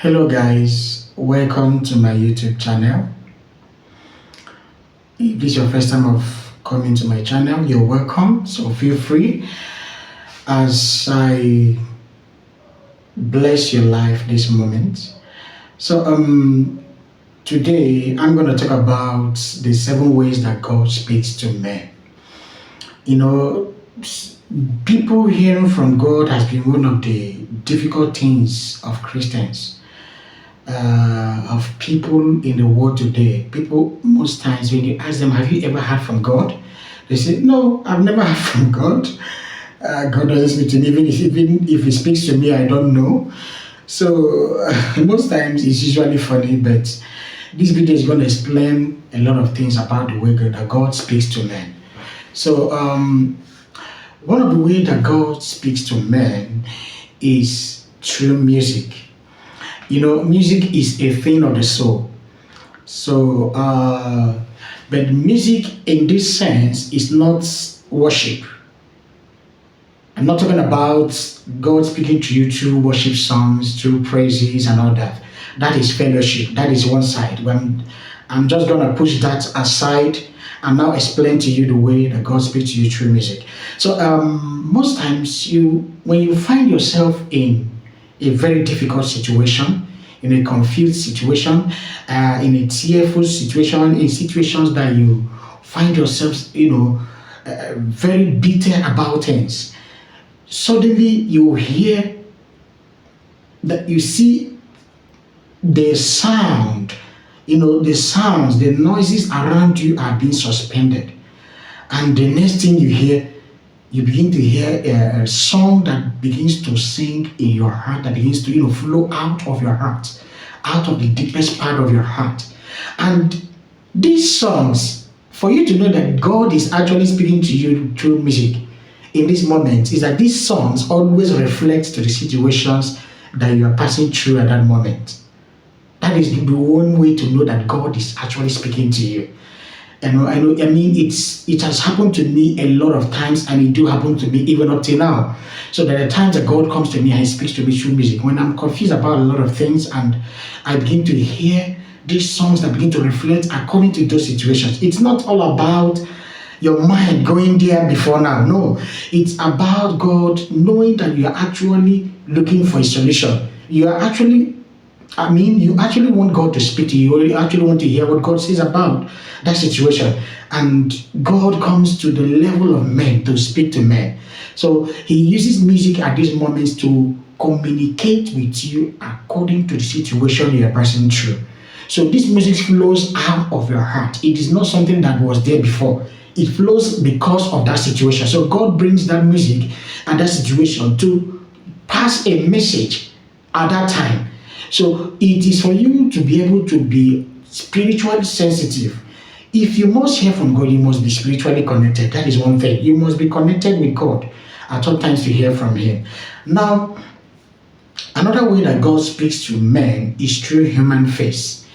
Hello guys, welcome to my YouTube channel. If this is your first time of coming to my channel, you're welcome. So feel free as I bless your life this moment. So today I'm going to talk about the 7 ways that God speaks to men. You know, people hearing from God has been one of the difficult things of Christians. Of people in the world today. People, most times, when you ask them, have you ever heard from God? They say, no, I've never heard from God. God doesn't speak to me. Even if He speaks to me, I don't know. So, most times, it's usually funny, but this video is going to explain a lot of things about the way that God speaks to men. So, one of the ways that God speaks to men is through music. You know, music is a thing of the soul. So, but music in this sense is not worship. I'm not talking about God speaking to you through worship songs, through praises and all that. That is fellowship. That is one side. When I'm just gonna push that aside and now explain to you the way that God speaks to you through music. So, most times when you find yourself in a very difficult situation, in a confused situation, in a tearful situation, in situations that you find yourself, very bitter about things. Suddenly you hear that you see the sound, the sounds, the noises around you are being suspended. And the next thing you begin to hear a song that begins to sing in your heart, that begins to flow out of your heart, out of the deepest part of your heart. And these songs, for you to know that God is actually speaking to you through music in this moment, is that these songs always reflect to the situations that you are passing through at that moment. That is the one way to know that God is actually speaking to you. And it has happened to me a lot of times, and it do happen to me even up till now. So there are times that God comes to me and He speaks to me through music when I'm confused about a lot of things, and I begin to hear these songs that begin to reflect according to those situations. It's not all about your mind going there before now. No, it's about God knowing that you are actually looking for a solution. You actually want God to speak to you, or you actually want to hear what God says about that situation. And God comes to the level of men to speak to men. So He uses music at these moments to communicate with you according to the situation you are passing through. So this music flows out of your heart. It is not something that was there before. It flows because of that situation. So God brings that music and that situation to pass a message at that time. So it is for you to be able to be spiritually sensitive. If you must hear from God, you must be spiritually connected. That is one thing. You must be connected with God at all times to hear from Him. Now, another way that God speaks to men is through human face.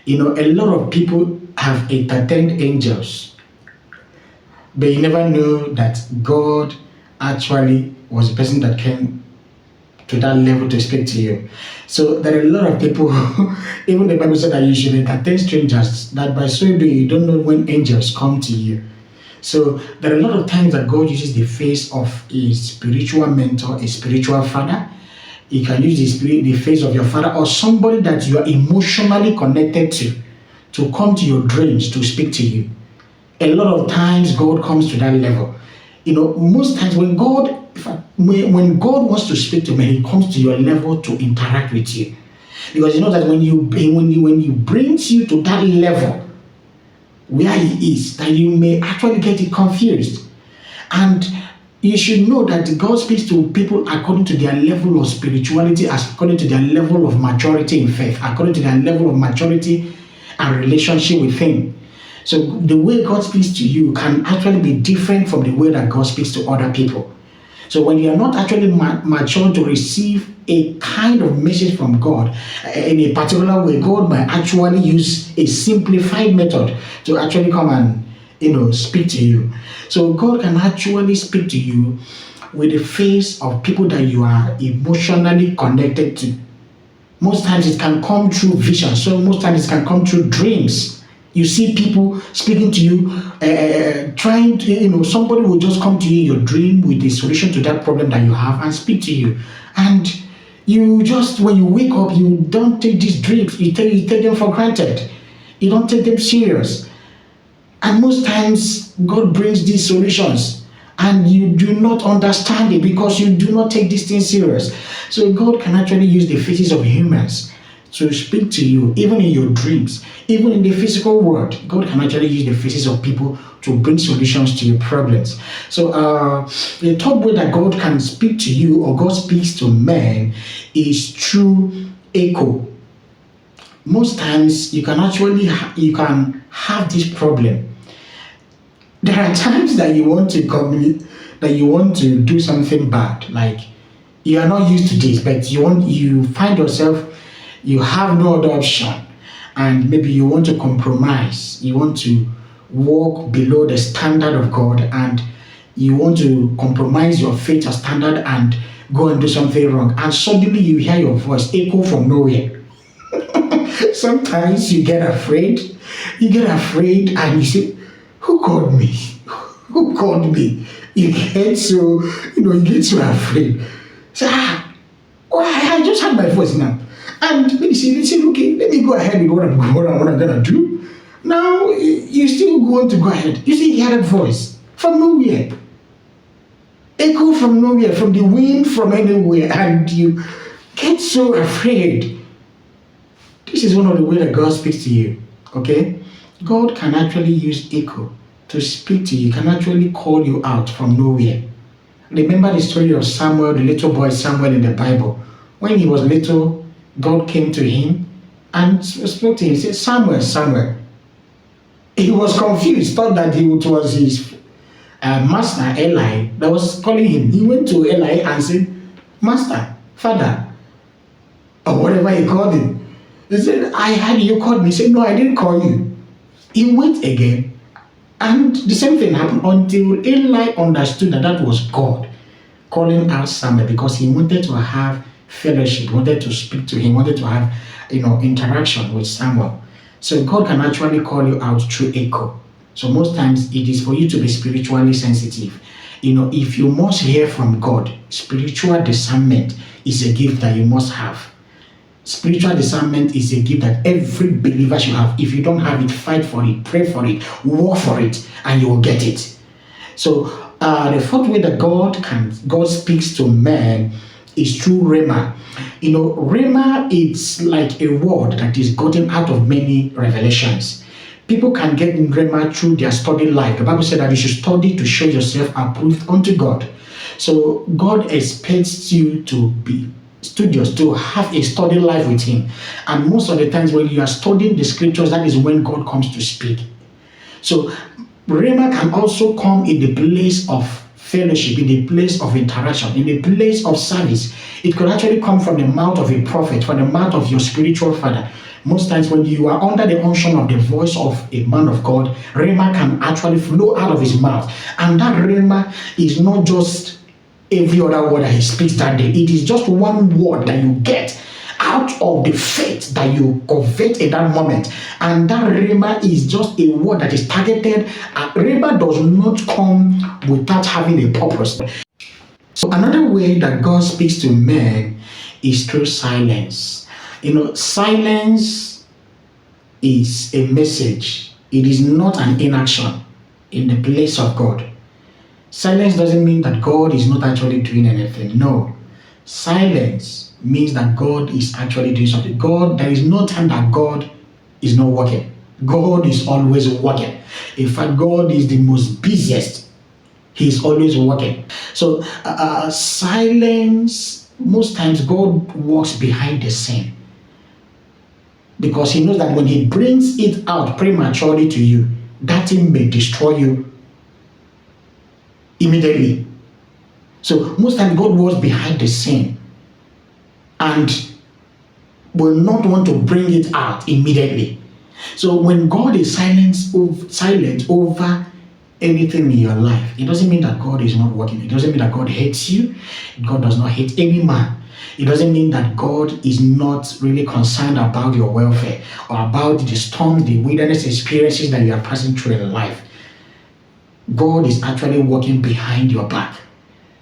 A lot of people have entertained angels, but you never know that God actually was the person that came to that level to speak to you. So there are a lot of people, even the Bible said that you should entertain strangers, that by so doing you don't know when angels come to you. So there are a lot of times that God uses the face of a spiritual mentor, a spiritual father. He can use the face of your father or somebody that you are emotionally connected to come to your dreams to speak to you. A lot of times God comes to that level. Most times when God wants to speak to me, He comes to your level to interact with you. Because you know that when He brings you to that level where He is, that you may actually get it confused. And you should know that God speaks to people according to their level of spirituality, according to their level of maturity in faith, according to their level of maturity and relationship with Him. So the way God speaks to you can actually be different from the way that God speaks to other people. So when you are not actually mature to receive a kind of message from God in a particular way, God might actually use a simplified method to actually come and speak to you. So God can actually speak to you with the face of people that you are emotionally connected to. Most times it can come through vision. So most times it can come through dreams. You see people speaking to you, trying to, somebody will just come to you in your dream with the solution to that problem that you have and speak to you. And you just, when you wake up, you don't take these dreams, you take them for granted. You don't take them serious. And most times, God brings these solutions and you do not understand it because you do not take these things serious. So God can actually use the faces of humans to speak to you, even in your dreams, even in the physical world. God can actually use the faces of people to bring solutions to your problems. So the third way that God can speak to you, or God speaks to men, is through echo. Most times you can actually you can have this problem. There are times that you want to do something bad, like you are not used to this, but you find yourself, you have no other option, and maybe you want to compromise, you want to walk below the standard of God, and you want to compromise your faith or standard and go and do something wrong, and suddenly you hear your voice echo from nowhere. Sometimes you get afraid, and you say, who called me? Who called me? You get so afraid. So, I just had my voice now. And they say, okay, let me go ahead with what I'm gonna do. Now you still want to go ahead. You see, he had a voice from nowhere. Echo from nowhere, from the wind, from anywhere, and you get so afraid. This is one of the ways that God speaks to you. Okay? God can actually use echo to speak to you, can actually call you out from nowhere. Remember the story of Samuel, the little boy Samuel in the Bible. When he was little, God came to him and spoke to him. He said, Samuel, Samuel. He was confused, thought that it was his master, Eli, that was calling him. He went to Eli and said, Master, Father, or whatever he called him. He said, I heard you called me. He said, no, I didn't call you. He went again, and the same thing happened until Eli understood that was God calling out Samuel, because he wanted to have fellowship, wanted to speak to him, wanted to have interaction with Samuel. So God can actually call you out through echo. So most times it is for you to be spiritually sensitive. If you must hear from God, spiritual discernment is a gift that you must have. Spiritual discernment is a gift that every believer should have. If you don't have it, fight for it, pray for it, work for it, and you will get it. So the fourth way that God speaks to men is through Rhema. Rhema is like a word that is gotten out of many revelations. People can get in Rhema through their study life. The Bible said that you should study to show yourself approved unto God. So God expects you to be studious, to have a study life with Him. And most of the times when you are studying the scriptures, that is when God comes to speak. So Rhema can also come in the place of fellowship, in the place of interaction, in the place of service. It could actually come from the mouth of a prophet, from the mouth of your spiritual father. Most times when you are under the unction of the voice of a man of God, Rhema can actually flow out of his mouth. And that Rhema is not just every other word that he speaks that day. It is just one word that you get out of the faith that you convert in that moment. And that Rhema is just a word that is targeted. Rhema does not come without having a purpose. So another way that God speaks to men is through silence. Silence is a message. It is not an inaction in the place of God. Silence doesn't mean that God is not actually doing anything. No. Silence means that God is actually doing something. There is no time that God is not working. God is always working. In fact, God is the most busiest. He is always working. So silence, most times God works behind the scene, because He knows that when He brings it out prematurely to you, that thing may destroy you immediately. So most times God works behind the scene and will not want to bring it out immediately. So when God is silent over anything in your life, it doesn't mean that God is not working. It doesn't mean that God hates you. God does not hate any man. It doesn't mean that God is not really concerned about your welfare or about the storms, the wilderness experiences that you are passing through in life. God is actually working behind your back.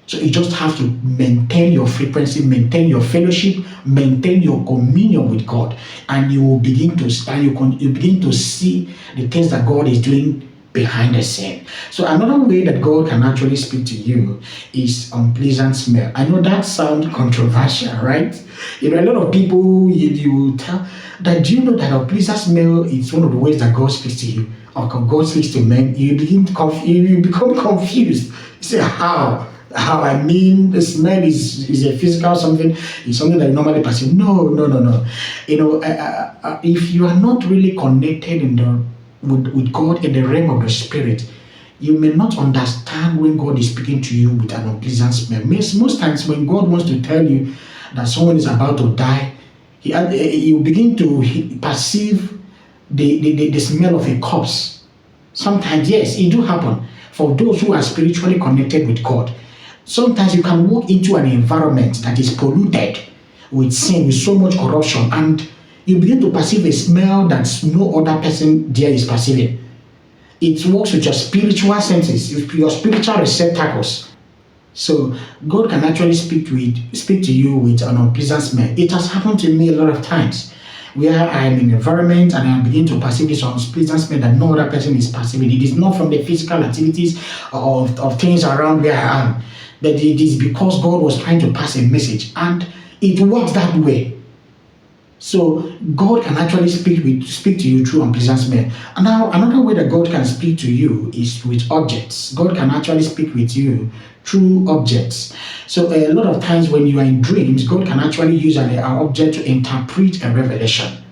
So you just have to maintain your frequency, maintain your fellowship, maintain your communion with God, and you will begin to stand. You begin to see the things that God is doing behind the scene. So another way that God can actually speak to you is unpleasant smell. I know that sounds controversial, right? A lot of people you tell that, do you know that unpleasant smell is one of the ways that God speaks to you, or God speaks to men? You begin to you become confused. You say, how I mean, the smell is a physical something, is something that you normally perceive. No. If you are not really connected with God in the realm of the spirit, you may not understand when God is speaking to you with an unpleasant smell. Most times when God wants to tell you that someone is about to die, you begin to perceive the smell of a corpse. Sometimes, yes, it do happen for those who are spiritually connected with God. Sometimes you can walk into an environment that is polluted with sin, with so much corruption, and you begin to perceive a smell that no other person there is perceiving. It works with your spiritual senses, with your spiritual receptacles. So God can actually speak to you with an unpleasant smell. It has happened to me a lot of times where I'm in an environment and I begin to perceive this unpleasant smell that no other person is perceiving. It is not from the physical activities of things around where I am, but it is because God was trying to pass a message, and it works that way. So God can actually speak to you through unpleasant smell. And now another way that God can speak to you is with objects. God can actually speak with you through objects. So a lot of times when you are in dreams, God can actually use an object to interpret a revelation.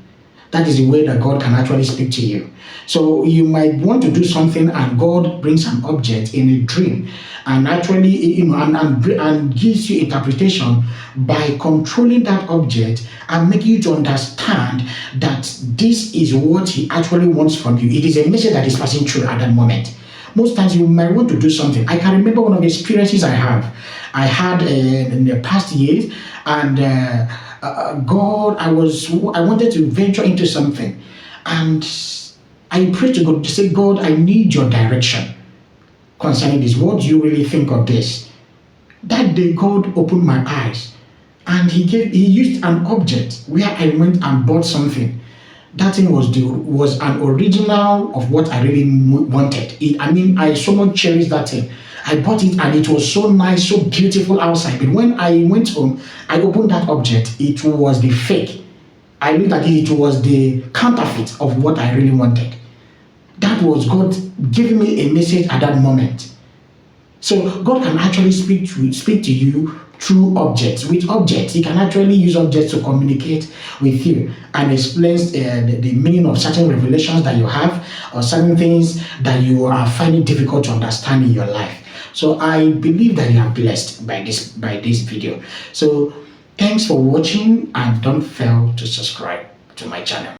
That is the way that God can actually speak to you. So you might want to do something and God brings an object in a dream and actually, and gives you interpretation by controlling that object and making you to understand that this is what he actually wants from you. It is a message that is passing through at that moment. Most times you might want to do something. I can remember one of the experiences I had in the past years, and God, I wanted to venture into something, and I prayed to God to say, God, I need your direction concerning this. What do you really think of this? That day, God opened my eyes, and He used an object where I went and bought something. That thing was an original of what I really wanted. I so much cherished that thing. I bought it and it was so nice, so beautiful outside. But when I went home, I opened that object. It was the fake. I looked at it. It was the counterfeit of what I really wanted. That was God giving me a message at that moment. So God can actually speak to you through objects. With objects, He can actually use objects to communicate with you and explains the meaning of certain revelations that you have or certain things that you are finding difficult to understand in your life. So I believe that you are blessed by this video. So thanks for watching, and don't fail to subscribe to my channel.